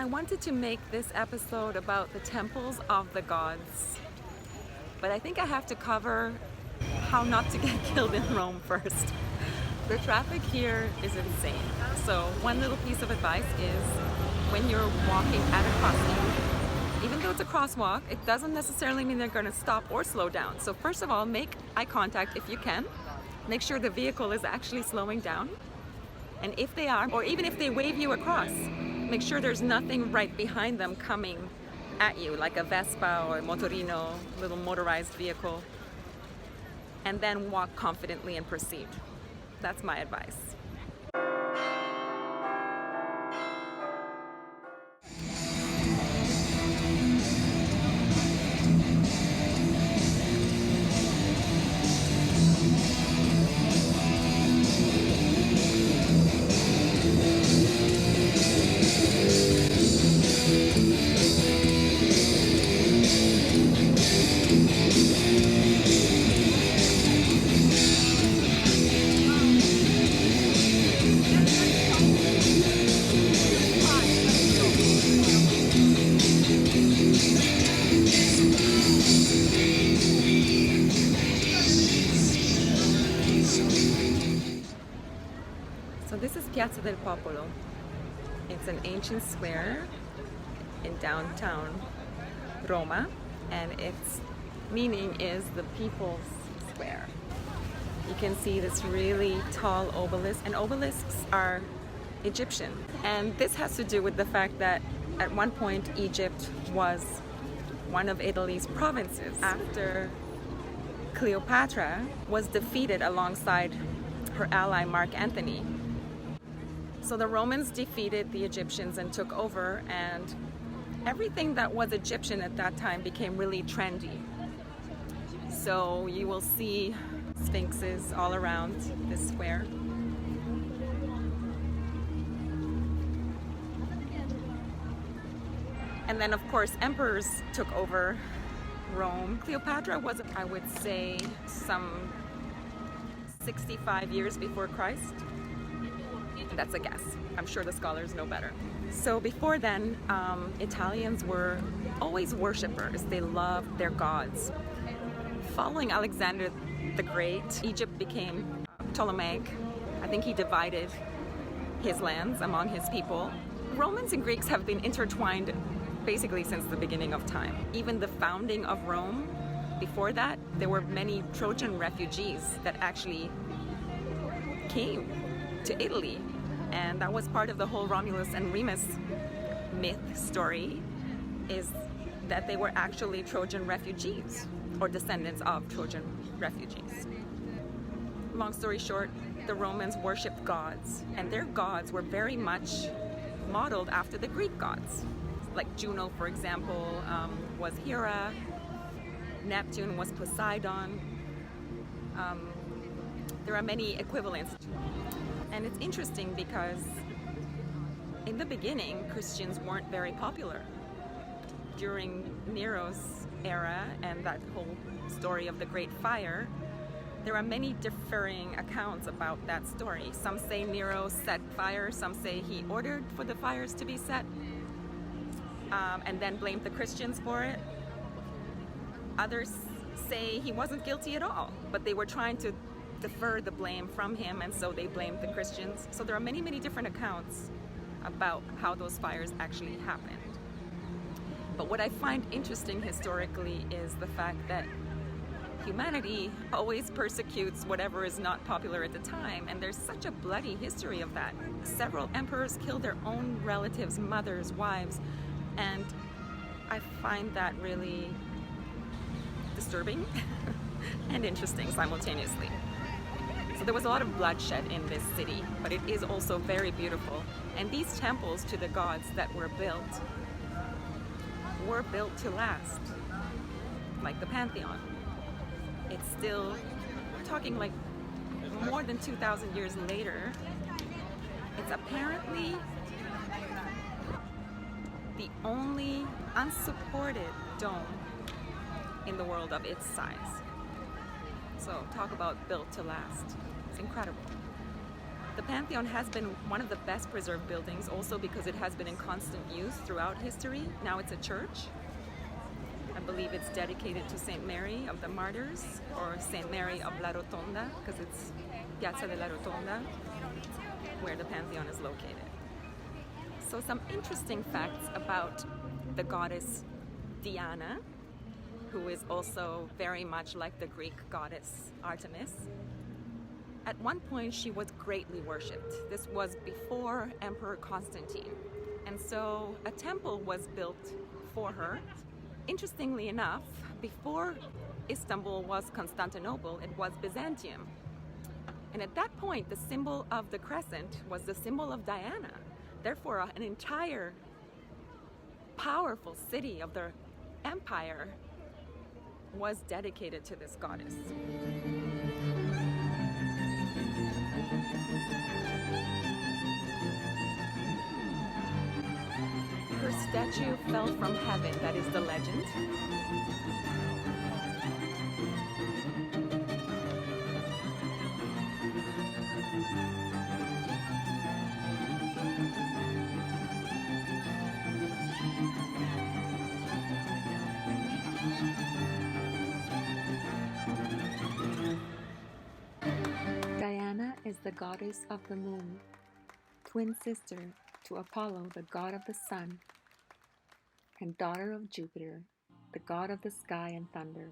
I wanted to make this episode about the temples of the gods, but I think I have to cover how not to get killed in Rome first. The traffic here is insane. So one little piece of advice is when you're walking at a crossing, even though it's a crosswalk, it doesn't necessarily mean they're going to stop or slow down. So first of all, make eye contact if you can. Make sure the vehicle is actually slowing down. And if they are, or even if they wave you across, make sure there's nothing right behind them coming at you, like a Vespa or a motorino, little motorized vehicle. And then walk confidently and proceed. That's my advice. So this is Piazza del Popolo. It's an ancient square in downtown Roma, and its meaning is the People's Square. You can see this really tall obelisk, and obelisks are Egyptian. And this has to do with the fact that at one point Egypt was one of Italy's provinces after Cleopatra was defeated alongside her ally Mark Antony. So the Romans defeated the Egyptians and took over, and everything that was Egyptian at that time became really trendy. So you will see sphinxes all around this square. And then of course emperors took over Rome. Cleopatra was, I would say, some 65 years before Christ. That's a guess. I'm sure the scholars know better. So before then, Italians were always worshippers. They loved their gods. Following Alexander the Great, Egypt became Ptolemaic. I think he divided his lands among his people. Romans and Greeks have been intertwined basically since the beginning of time. Even the founding of Rome, before that, there were many Trojan refugees that actually came to Italy. And that was part of the whole Romulus and Remus myth story, is that they were actually Trojan refugees or descendants of Trojan refugees. Long story short, the Romans worshipped gods, and their gods were very much modeled after the Greek gods. Like Juno, for example, was Hera, Neptune was Poseidon. There are many equivalents. And it's interesting because in the beginning, Christians weren't very popular. During Nero's era and that whole story of the Great Fire, there are many differing accounts about that story. Some say Nero set fire, some say he ordered for the fires to be set, and then blamed the Christians for it. Others say he wasn't guilty at all, but they were trying to defer the blame from him, and so they blamed the Christians. So there are many, many different accounts about how those fires actually happened. But what I find interesting historically is the fact that humanity always persecutes whatever is not popular at the time, and there's such a bloody history of that. Several emperors killed their own relatives, mothers, wives, and I find that really disturbing and interesting simultaneously. So there was a lot of bloodshed in this city, but it is also very beautiful. And these temples to the gods that were built to last, like the Pantheon. It's still, we're talking like more than 2,000 years later. It's apparently the only unsupported dome in the world of its size. So talk about built to last. It's incredible. The Pantheon has been one of the best preserved buildings, also because it has been in constant use throughout history. Now it's a church. I believe it's dedicated to Saint Mary of the Martyrs, or Saint Mary of La Rotonda, because it's Piazza della Rotonda, where the Pantheon is located. So some interesting facts about the goddess Diana, who is also very much like the Greek goddess Artemis. At one point, she was greatly worshipped. This was before Emperor Constantine. And so a temple was built for her. Interestingly enough, before Istanbul was Constantinople, it was Byzantium. And at that point, the symbol of the crescent was the symbol of Diana. Therefore, an entire powerful city of the empire was dedicated to this goddess. Her statue fell from heaven, that is the legend. Diana is the goddess of the moon, twin sister to Apollo, the god of the sun, and daughter of Jupiter, the god of the sky and thunder.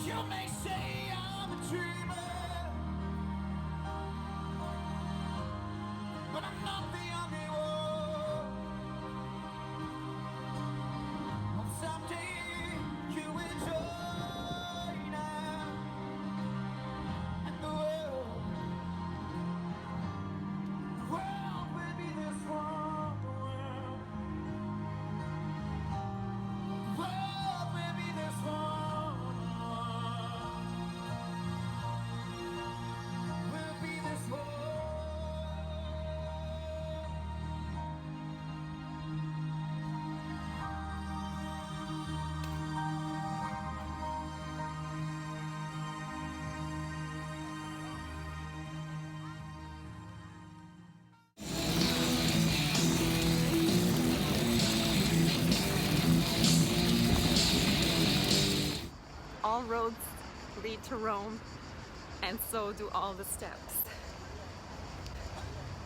You may say I'm a dreamer, but I'm not the only one. On someday you will join us, and the world will be this one. The world will be this one. Will be this one. All roads lead to Rome, and so do all the steps.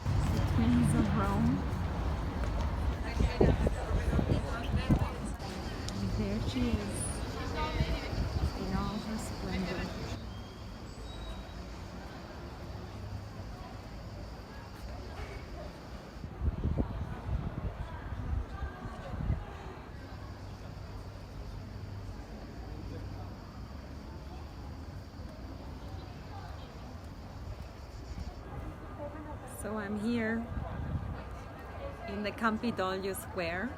The Queens of Rome. And there she is, in all her splendor. So I'm here in the Campidoglio Square,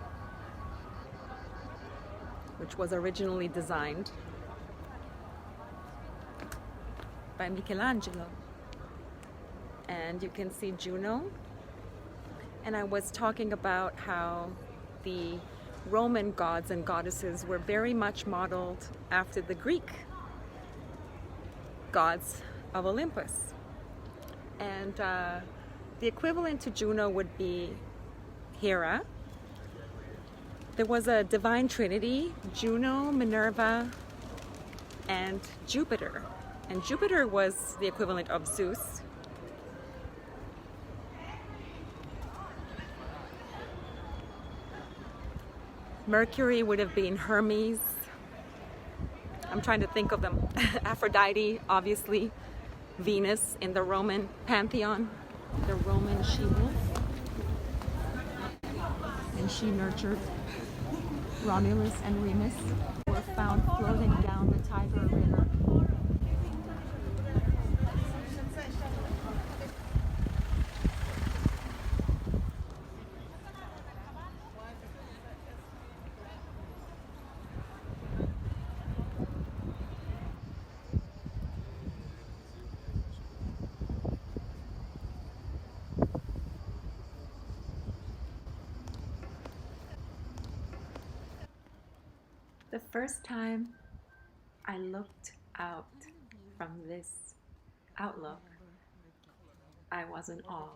which was originally designed by Michelangelo. And you can see Juno. And I was talking about how the Roman gods and goddesses were very much modeled after the Greek gods of Olympus. And the equivalent to Juno would be Hera. There was a divine trinity, Juno, Minerva, and Jupiter. And Jupiter was the equivalent of Zeus. Mercury would have been Hermes. I'm trying to think of them. Aphrodite, obviously. Venus in the Roman pantheon, the Roman she-wolf. And she nurtured Romulus and Remus, who were found floating down the Tiber River. The first time I looked out from this outlook, I was in awe.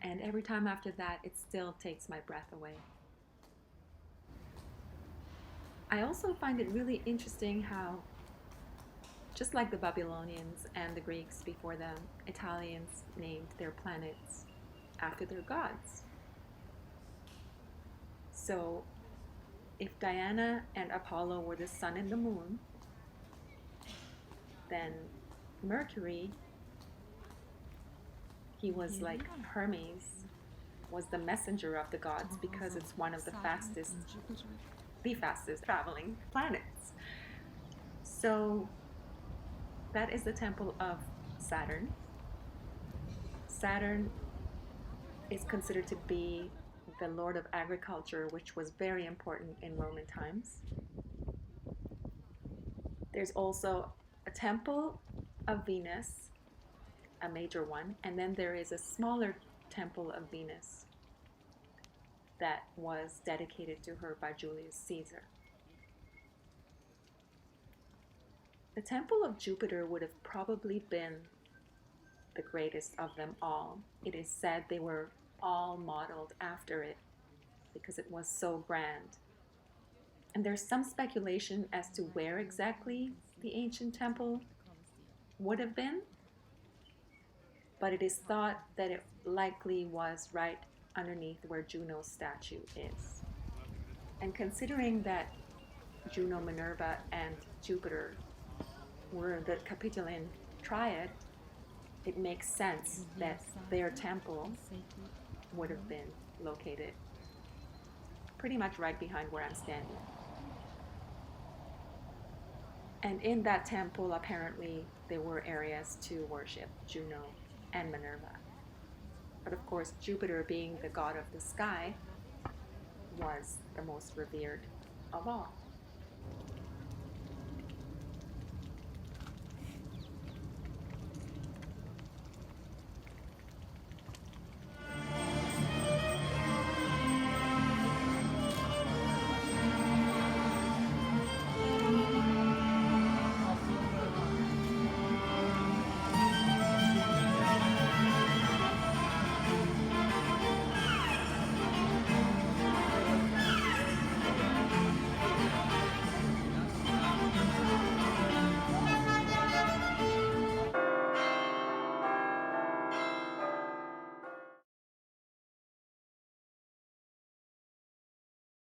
And every time after that, it still takes my breath away. I also find it really interesting how, just like the Babylonians and the Greeks before them, Italians named their planets after their gods. So, if Diana and Apollo were the sun and the moon, then Mercury, he was like Hermes, was the messenger of the gods because it's one of the fastest traveling planets. So that is the temple of Saturn. Saturn is considered to be the lord of agriculture, which was very important in Roman times. There's also a temple of Venus, a major one, and then there is a smaller temple of Venus that was dedicated to her by Julius Caesar. The temple of Jupiter would have probably been the greatest of them all. It is said they were all modeled after it because it was so grand. And there's some speculation as to where exactly the ancient temple would have been, but it is thought that it likely was right underneath where Juno's statue is. And considering that Juno, Minerva, and Jupiter were the Capitoline triad, it makes sense that their temple would have been located pretty much right behind where I'm standing. And in that temple, apparently, there were areas to worship Juno and Minerva. But of course, Jupiter, being the god of the sky, was the most revered of all.